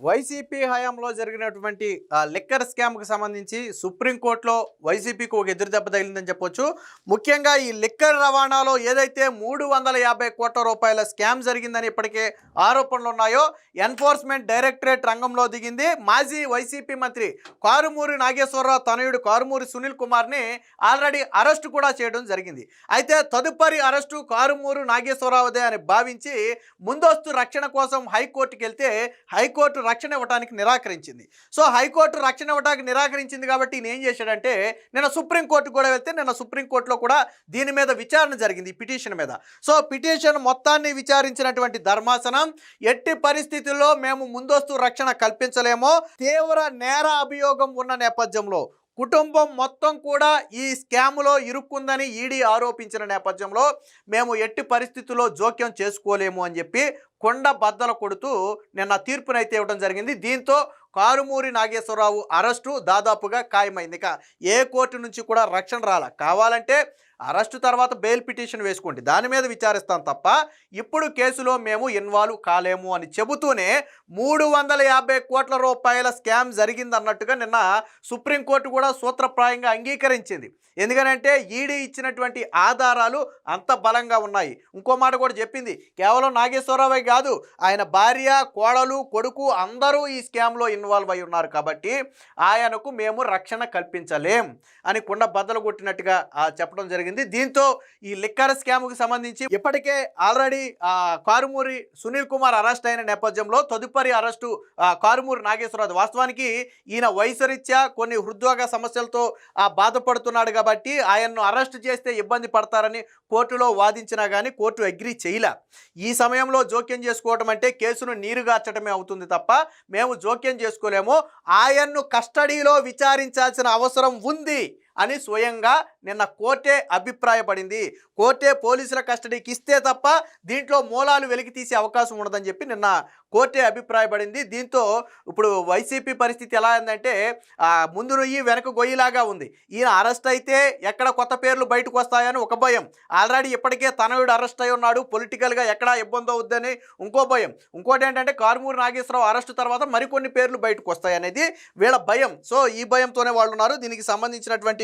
YCP హయాంలో జరిగినటువంటి liquor స్కామ్‌కి సంబంధించి సుప్రీంకోర్టులో వైసీపీకి ఒక ఎదురు దెబ్బ తగిలిందని చెప్పొచ్చు. ముఖ్యంగా ఈ లిక్కర్ రవాణాలో ఏదైతే 350,00,00,000 రూపాయల స్కామ్ జరిగిందని ఇప్పటికే ఆరోపణలున్నాయో ఎన్ఫోర్స్‌మెంట్ డైరెక్టరేట్ రంగంలో దిగింది. మాజీ వైసీపీ మంత్రి కారుమూరి నాగేశ్వరరావు తనయుడు కారుమూరి సునీల్ కుమార్‌ని ఆల్రెడీ అరెస్ట్ కూడా చేయడం జరిగింది. అయితే తదుపరి అరెస్టు కారుమూరి నాగేశ్వరరావుదే అని భావించి ముందస్తు రక్షణ కోసం హైకోర్టుకి వెళ్తే హైకోర్టు రక్షణ ఇవ్వడానికి నిరాకరించింది. సో హైకోర్టు రక్షణ ఇవ్వడానికి నిరాకరించింది కాబట్టి ఈయన ఏం చేశాడంటే నిన్న సుప్రీంకోర్టు కూడా వెళ్తే నిన్న సుప్రీంకోర్టులో కూడా దీని మీద విచారణ జరిగింది పిటిషన్ మీద. సో పిటిషన్ మొత్తాన్ని విచారించినటువంటి ధర్మాసనం ఎట్టి పరిస్థితుల్లో మేము ముందస్తు రక్షణ కల్పించలేమో, తీవ్ర నేర అభియోగం ఉన్న నేపథ్యంలో కుటుంబం మొత్తం కూడా ఈ స్కామ్లో ఇరుక్కుందని ఈడీ ఆరోపించిన నేపథ్యంలో మేము ఎట్టి పరిస్థితుల్లో జోక్యం చేసుకోలేము అని చెప్పి కొండ బద్దలు కొడుతూ నిన్న తీర్పునైతే ఇవ్వడం జరిగింది. దీంతో కారుమూరి నాగేశ్వరరావు అరెస్టు దాదాపుగా ఖాయమైంది. ఇక ఏ కోర్టు నుంచి కూడా రక్షణ రాల. కావాలంటే అరెస్టు తర్వాత బెయిల్ పిటిషన్ వేసుకోండి, దాని మీద విచారిస్తాం తప్ప ఇప్పుడు కేసులో మేము ఇన్వాల్వ్ కాలేము అని చెబుతూనే 350 కోట్ల రూపాయల స్కామ్ జరిగిందన్నట్టుగా నిన్న సుప్రీంకోర్టు కూడా సూత్రప్రాయంగా అంగీకరించింది. ఎందుకనంటే ఈడీ ఇచ్చినటువంటి ఆధారాలు అంత బలంగా ఉన్నాయి. ఇంకో మాట కూడా చెప్పింది, కేవలం నాగేశ్వరరావే కాదు ఆయన భార్య, కోడలు, కొడుకు అందరూ ఈ స్కామ్లో ఇన్వాల్వ్ అయి ఉన్నారు కాబట్టి ఆయనకు మేము రక్షణ కల్పించలేం అని కుండ బద్దలు కొట్టినట్టుగా చెప్పడం జరిగింది. దీంతో ఈ లిక్కర్ స్కామ్కి సంబంధించి ఇప్పటికే ఆల్రెడీ కారుమూరి సునీల్ కుమార్ అరెస్ట్ అయిన నేపథ్యంలో తదుపరి అరెస్టు కారుమూరి నాగేశ్వరరావు. వాస్తవానికి ఈయన వయసు రీత్యా కొన్ని హృద్రోగ సమస్యలతో బాధపడుతున్నాడు కాబట్టి ఆయన్ను అరెస్ట్ చేస్తే ఇబ్బంది పడతారని కోర్టులో వాదించినా కానీ కోర్టు అగ్రీ చేయలే. ఈ సమయంలో జోక్యం చేసుకోవడం అంటే కేసును నీరుగార్చడమే అవుతుంది తప్ప మేము జోక్యం చేసుకోలేము, ఆయన్ను కస్టడీలో విచారించాల్సిన అవసరం ఉంది అని స్వయంగా నిన్న కోర్టే అభిప్రాయపడింది. కోర్టే పోలీసుల కస్టడీకి ఇస్తే తప్ప దీంట్లో మూలాలు వెలికి తీసే అవకాశం ఉండదని చెప్పి నిన్న కోర్టే అభిప్రాయపడింది. దీంతో ఇప్పుడు వైసీపీ పరిస్థితి ఎలా ఉందంటే ముందు నొయ్యి వెనక గొయ్యిలాగా ఉంది. ఈయన అరెస్ట్ అయితే ఎక్కడ కొత్త పేర్లు బయటకు వస్తాయని ఒక భయం, ఆల్రెడీ ఇప్పటికే తనయుడు అరెస్ట్ అయి ఉన్నాడు, పొలిటికల్గా ఎక్కడా ఇబ్బంది అవుద్దని ఇంకో భయం, ఇంకోటి ఏంటంటే కారుమూరి నాగేశ్వరరావు అరెస్ట్ తర్వాత మరికొన్ని పేర్లు బయటకు వస్తాయనేది వీళ్ళ భయం. సో ఈ భయంతోనే వాళ్ళు ఉన్నారు. దీనికి సంబంధించినటువంటి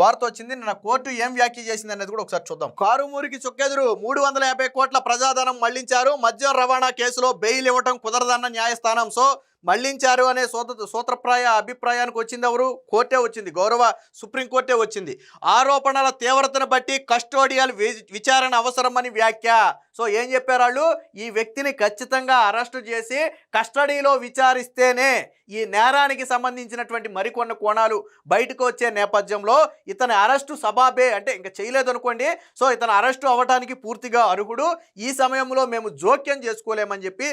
వార్త వచ్చింది. నిన్న కోర్టు ఏం వ్యాఖ్య చేసింది అనేది కూడా ఒకసారి చూద్దాం. కారుమూరికి చుక్కెదురు, 350 కోట్ల ప్రజాధనం మళ్లించారు, మద్యం రవాణా కేసులో బెయిల్ ఇవ్వటం కుదరదన్న న్యాయస్థానం. సో మళ్లించారు అనే సూత్రప్రాయ అభిప్రాయానికి వచ్చింది ఎవరు? కోర్టే వచ్చింది, గౌరవ సుప్రీంకోర్టే వచ్చింది. ఆరోపణల తీవ్రతను బట్టి కస్టోడియల్ విచారణ అవసరమని వ్యాఖ్య. సో ఏం చెప్పారు వాళ్ళు? ఈ వ్యక్తిని ఖచ్చితంగా అరెస్టు చేసి కస్టడీలో విచారిస్తేనే ఈ నేరానికి సంబంధించినటువంటి మరికొన్ని కోణాలు బయటకు వచ్చే నేపథ్యంలో ఇతని అరెస్టు సబాబే, అంటే ఇంకా చేయలేదు అనుకోండి, సో ఇతను అరెస్టు అవ్వడానికి పూర్తిగా అర్హుడు, ఈ సమయంలో మేము జోక్యం చేసుకోలేమని చెప్పి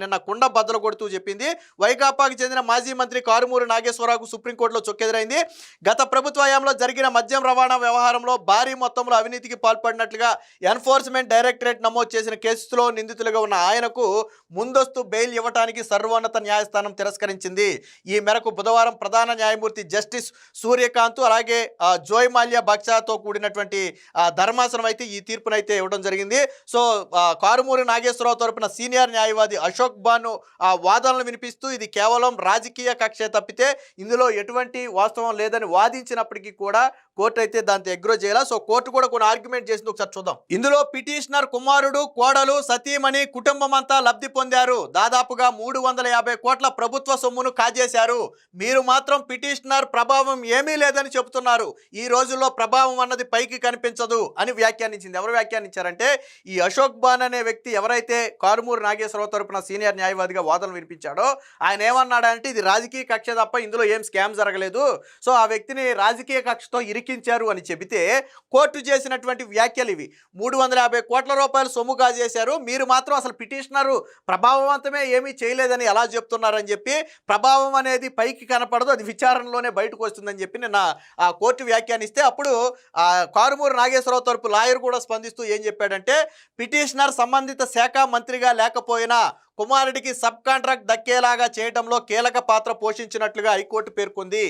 నిన్న కుండ బద్దలు కొడుతూ చెప్పింది. వైకాపాకి చెందిన మాజీ మంత్రి కారుమూరి నాగేశ్వరరావుకు సుప్రీంకోర్టులో చొక్కెదురైంది. గత ప్రభుత్వ హయాంలో జరిగిన మద్యం రవాణా వ్యవహారంలో భారీ మొత్తంలో అవినీతికి పాల్పడినట్లుగా ఎన్ఫోర్స్మెంట్ డైరెక్టరేట్ నమోదు చేసిన కేసులో నిందితులుగా ఉన్న ఆయనకు ముందస్తు బెయిల్ ఇవ్వడానికి సర్వోన్నత న్యాయస్థానం తిరస్కరించింది. ఈ మేరకు బుధవారం ప్రధాన న్యాయమూర్తి జస్టిస్ సూర్యకాంత్ అలాగే జోయ్ మాల్యా బక్సాతో కూడినటువంటి ధర్మాసనం అయితే ఈ తీర్పునైతే ఇవ్వడం జరిగింది. సో కారుమూరి నాగేశ్వరరావు తరపున సీనియర్ న్యాయవాది అశోక్ బాను వాదనలు వినిపిస్తూ ఇది కేవలం రాజకీయ కక్షే తప్పితే ఇందులో ఎటువంటి వాస్తవం లేదని వాదించినప్పటికీ కూడా కోర్టు అయితే దాంతో ఎగ్రో చేయాల. సో కోర్టు కూడా కొన్ని ఆర్గ్యుమెంట్ చేసింది, ఒకసారి చూద్దాం. ఇందులో పిటిషనర్ కుమారుడు, కోడలు, సతీమణి కుటుంబం అంతా లబ్ధి పొందారు. దాదాపుగా 350 కోట్ల ప్రభుత్వ సొమ్మును కాజేశారు. మీరు మాత్రం పిటిషనర్ ప్రభావం ఏమీ లేదని చెబుతున్నారు. ఈ రోజుల్లో ప్రభావం అన్నది పైకి కనిపించదు అని వ్యాఖ్యానించింది. ఎవరు వ్యాఖ్యానించారంటే ఈ అశోక్ బాన్ అనే వ్యక్తి ఎవరైతే కారుమూరి నాగేశ్వరరావు తరపున సీనియర్ న్యాయవాదిగా వాదనలు వినిపించాడో ఆయన ఏమన్నాడంటే ఇది రాజకీయ కక్ష తప్ప ఇందులో ఏం స్కామ్ జరగలేదు, సో ఆ వ్యక్తిని రాజకీయ కక్షతో ఇరికించారు అని చెబితే కోర్టు చేసినటువంటి వ్యాఖ్యలు ఇవి. 350 కోట్ల రూపాయలు సొమ్ము కాజేశారు, మీరు మాత్రం అసలు పిటిషనరు ప్రభావవంతమే ఏమీ చేయలేదని ఎలా చెప్తున్నారని చెప్పి, ప్రభావం అనేది పైకి కనపడదు, అది విచారణలోనే బయటకు వస్తుందని చెప్పి నిన్న ఆ కోర్టు వ్యాఖ్యానిస్తే అప్పుడు కారుమూరి నాగేశ్వరరావు తరపు లాయర్ కూడా స్పందిస్తూ ఏం చెప్పాడంటే పిటిషనర్ సంబంధిత శాఖ మంత్రిగా లేకపోయినా కుమారుడికి సబ్ కాంట్రాక్ట్ దక్కేలాగా చేయడంలో కీలక పాత్ర పోషించినట్లుగా హైకోర్టు పేర్కొంది.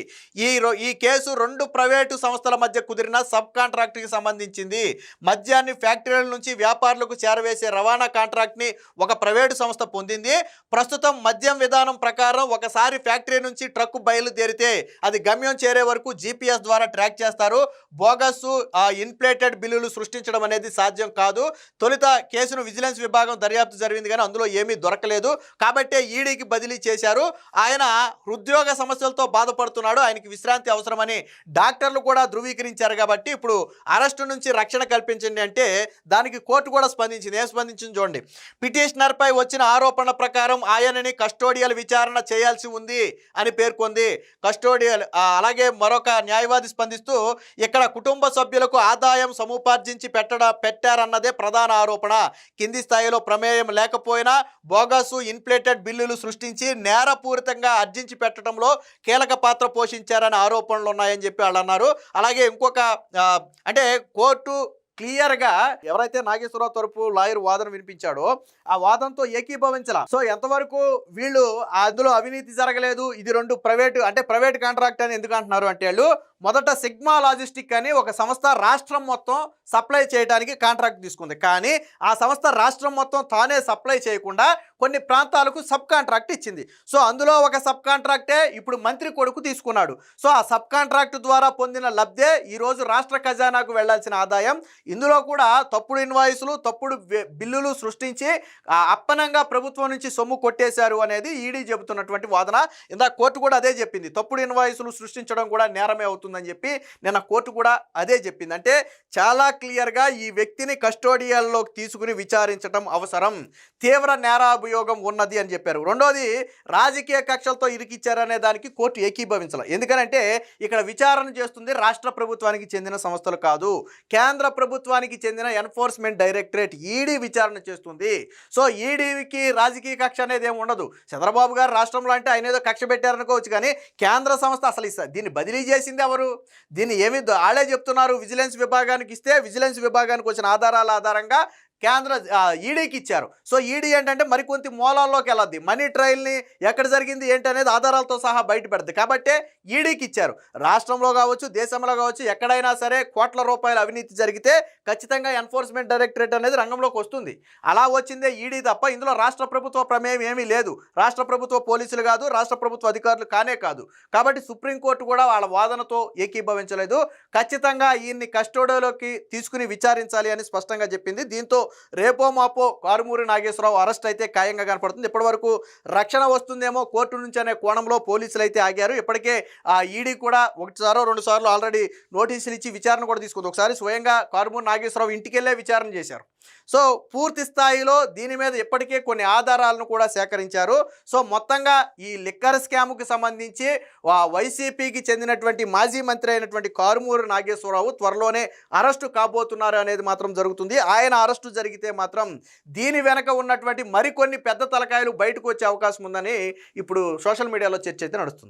ఈ కేసు 2 ప్రైవేటు సంస్థల మధ్య కుదిరిన సబ్ కాంట్రాక్ట్కి సంబంధించింది. మద్యాన్ని ఫ్యాక్టరీల నుంచి వ్యాపారులకు చేరవేసే రవాణా కాంట్రాక్ట్ని ఒక ప్రైవేటు సంస్థ పొందింది. ప్రస్తుతం మద్యం విధానం ప్రకారం ఒకసారి ఫ్యాక్టరీ నుంచి ట్రక్కు బయలుదేరితే అది గమ్యం చేరే వరకు జీపీఎస్ ద్వారా ట్రాక్ చేస్తారు. బోగస్ ఇన్ఫ్లేటెడ్ బిల్లులు సృష్టించడం అనేది సాధ్యం కాదు. తొలుత కేసును విజిలెన్స్ విభాగం దర్యాప్తు జరిగింది కానీ అందులో ఏమీ దొరకలేదు. కాబట్టే ఈడీకి బదిలీ చేశారు. ఆయన హృద్రోగ సమస్యలతో బాధపడుతున్నాడు, ఆయనకి విశ్రాంతి అవసరమని డాక్టర్లు కూడా ధృవీకరించారు. కాబట్టి ఇప్పుడు అరెస్టు నుంచి రక్షణ కల్పించండి అంటే దానికి కోర్టు కూడా స్పందించింది. ఏం స్పందించింది చూడండి. పిటిషనర్పై వచ్చిన ఆరోపణల ప్రకారం ఆయనని కస్టోడియల్ విచారణ చేయాల్సి ఉంది అని పేర్కొంది. కస్టోడియల్ అలాగే మరొక న్యాయవాది స్పందిస్తూ ఇక్కడ కుటుంబ సభ్యులకు ఆదాయం సముపార్జించి పెట్టారన్నదే ప్రధాన ఆరోపణ. కింది స్థాయిలో ప్రమేయం లేకపోయినా బోగసు ఇన్ఫ్లేటెడ్ బిల్లులు సృష్టించి నేరపూరితంగా ఆర్జించి పెట్టడంలో కీలక పాత్ర పోషించారనే ఆరోపణలు ఉన్నాయని చెప్పి వాళ్ళు అన్నారు. అలాగే ఇంకొక అంటే కోర్టు క్లియర్గా ఎవరైతే నాగేశ్వరరావు తరపు లాయర్ వాదన వినిపించాడో ఆ వాదనతో ఏకీభవించాల. సో ఎంతవరకు వీళ్ళు అందులో అవినీతి జరగలేదు, ఇది 2 ప్రైవేట్ కాంట్రాక్ట్ అని ఎందుకు అంటున్నారు అంటే వాళ్ళు మొదట సిగ్మా లాజిస్టిక్ అని ఒక సంస్థ రాష్ట్రం మొత్తం సప్లై చేయడానికి కాంట్రాక్ట్ తీసుకుంది. కానీ ఆ సంస్థ రాష్ట్రం మొత్తం తానే సప్లై చేయకుండా కొన్ని ప్రాంతాలకు సబ్ కాంట్రాక్ట్ ఇచ్చింది. సో అందులో ఒక సబ్ కాంట్రాక్టే ఇప్పుడు మంత్రి కొడుకు తీసుకున్నాడు. సో ఆ సబ్ కాంట్రాక్ట్ ద్వారా పొందిన లబ్ధే ఈరోజు రాష్ట్ర ఖజానాకు వెళ్లాల్సిన ఆదాయం. ఇందులో కూడా తప్పుడు ఇన్వాయిస్లు, తప్పుడు బిల్లులు సృష్టించి అప్పనంగా ప్రభుత్వం నుంచి సొమ్ము కొట్టేశారు అనేది ఈడీ చెబుతున్నటువంటి వాదన. ఇందా కోర్టు కూడా అదే చెప్పింది. తప్పుడు ఇన్వాయిస్లు సృష్టించడం కూడా నేరమే అవుతుందని చెప్పి నిన్న కోర్టు కూడా అదే చెప్పింది. అంటే చాలా క్లియర్గా ఈ వ్యక్తిని కస్టోడియల్లోకి తీసుకుని విచారించడం అవసరం, తీవ్ర నేరాభియోగం ఉన్నది అని చెప్పారు. రెండోది రాజకీయ కక్షలతో ఇరికిచ్చారనే దానికి కోర్టు ఏకీభవించాలి. ఎందుకంటే ఇక్కడ విచారణ చేస్తుంది రాష్ట్ర ప్రభుత్వానికి చెందిన సంస్థలు కాదు, కేంద్ర ప్రభుత్వానికి చెందిన ఎన్ఫోర్స్మెంట్ డైరెక్టరేట్ ఈడీ విచారణ చేస్తుంది. సో ఈడీకి రాజకీయ కక్ష అనేది ఏమి ఉండదు. చంద్రబాబు గారు రాష్ట్రంలో అంటే ఆయన ఏదో కక్ష పెట్టారనుకోవచ్చు, కానీ కేంద్ర సంస్థ అసలు దీన్ని బదిలీ చేసింది ఎవరు? దీన్ని ఏమి వాళ్ళే చెప్తున్నారు. విజిలెన్స్ విభాగానికి ఇస్తే విజిలెన్స్ విభాగానికి వచ్చిన ఆధారాల ఆధారంగా కేంద్ర ఈడీకి ఇచ్చారు. సో ఈడీ ఏంటంటే మరికొంత మూలాల్లోకి వెళ్ళద్ది, మనీ ట్రయల్ని ఎక్కడ జరిగింది ఏంటి అనేది ఆధారాలతో సహా బయట పెడద్ది. కాబట్టే ఈడీకి ఇచ్చారు. రాష్ట్రంలో కావచ్చు, దేశంలో కావచ్చు, ఎక్కడైనా సరే కోట్ల రూపాయల అవినీతి జరిగితే ఖచ్చితంగా ఎన్ఫోర్స్మెంట్ డైరెక్టరేట్ అనేది రంగంలోకి వస్తుంది. అలా వచ్చిందే ఈడీ తప్ప ఇందులో రాష్ట్ర ప్రభుత్వ ప్రమేయం ఏమీ లేదు. రాష్ట్ర ప్రభుత్వ పోలీసులు కాదు, రాష్ట్ర ప్రభుత్వ అధికారులు కానే కాదు. కాబట్టి సుప్రీంకోర్టు కూడా వాళ్ళ వాదనతో ఏకీభవించలేదు. ఖచ్చితంగా ఈయన్ని కస్టోడియోలోకి తీసుకుని విచారించాలి అని స్పష్టంగా చెప్పింది. దీంతో రేపో మాపో కారుమూరి నాగేశ్వరరావు అరెస్ట్ అయితే ఖాయంగా కనపడుతుంది. ఇప్పటి వరకు రక్షణ వస్తుందేమో కోర్టు నుంచి అనే కోణంలో పోలీసులు అయితే ఆగారు. ఇప్పటికే ఈడీ కూడా 1 సారో 2 సార్లు ఆల్రెడీ నోటీసులు ఇచ్చి విచారణ కూడా తీసుకుంది. ఒకసారి స్వయంగా కారుమూరి నాగేశ్వరరావు ఇంటికెళ్లే విచారణ చేశారు. సో పూర్తి స్థాయిలో దీని మీద ఇప్పటికే కొన్ని ఆధారాలను కూడా సేకరించారు. సో మొత్తంగా ఈ లిక్కర్ స్కామ్కి సంబంధించి వైసీపీకి చెందినటువంటి మాజీ మంత్రి అయినటువంటి కారుమూరి నాగేశ్వరరావు త్వరలోనే అరెస్టు కాబోతున్నారు అనేది మాత్రం జరుగుతుంది. ఆయన అరెస్టు జరిగితే మాత్రం దీని వెనక ఉన్నటువంటి మరికొన్ని పెద్ద తలకాయలు బయటకు వచ్చే అవకాశం ఉందని ఇప్పుడు సోషల్ మీడియాలో చర్చ అయితే నడుస్తుంది.